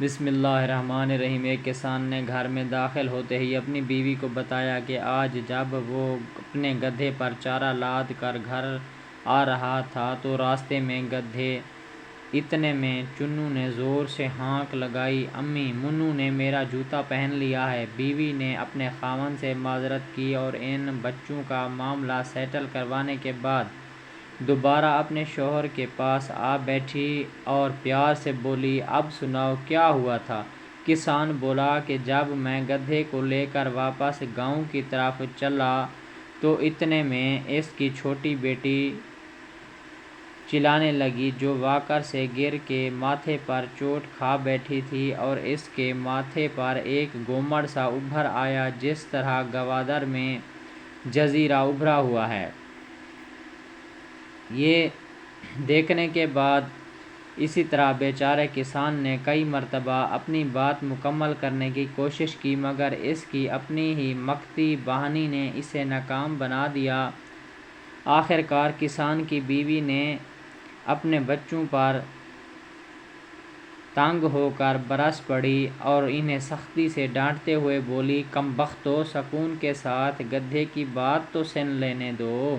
بسم اللہ الرحمن الرحیم۔ ایک کسان نے گھر میں داخل ہوتے ہی اپنی بیوی کو بتایا کہ آج جب وہ اپنے گدھے پر چارہ لاد کر گھر آ رہا تھا تو راستے میں گدھے اتنے میں چنو نے زور سے ہانک لگائی، امی منو نے میرا جوتا پہن لیا ہے۔ بیوی نے اپنے خاوند سے معذرت کی اور ان بچوں کا معاملہ سیٹل کروانے کے بعد دوبارہ اپنے شوہر کے پاس آ بیٹھی اور پیار سے بولی، اب سناؤ کیا ہوا تھا؟ کسان بولا کہ جب میں گدھے کو لے کر واپس گاؤں کی طرف چلا تو اتنے میں اس کی چھوٹی بیٹی چلانے لگی جو واکر سے گر کے ماتھے پر چوٹ کھا بیٹھی تھی اور اس کے ماتھے پر ایک گومڑ سا ابھر آیا جس طرح گوادر میں جزیرہ ابھرا ہوا ہے۔ یہ دیکھنے کے بعد اسی طرح بیچارے کسان نے کئی مرتبہ اپنی بات مکمل کرنے کی کوشش کی مگر اس کی اپنی ہی مکتی بہانی نے اسے ناکام بنا دیا۔ آخر کار کسان کی بیوی نے اپنے بچوں پر تنگ ہو کر برس پڑی اور انہیں سختی سے ڈانٹتے ہوئے بولی، کم بختو، سکون کے ساتھ گدھے کی بات تو سن لینے دو۔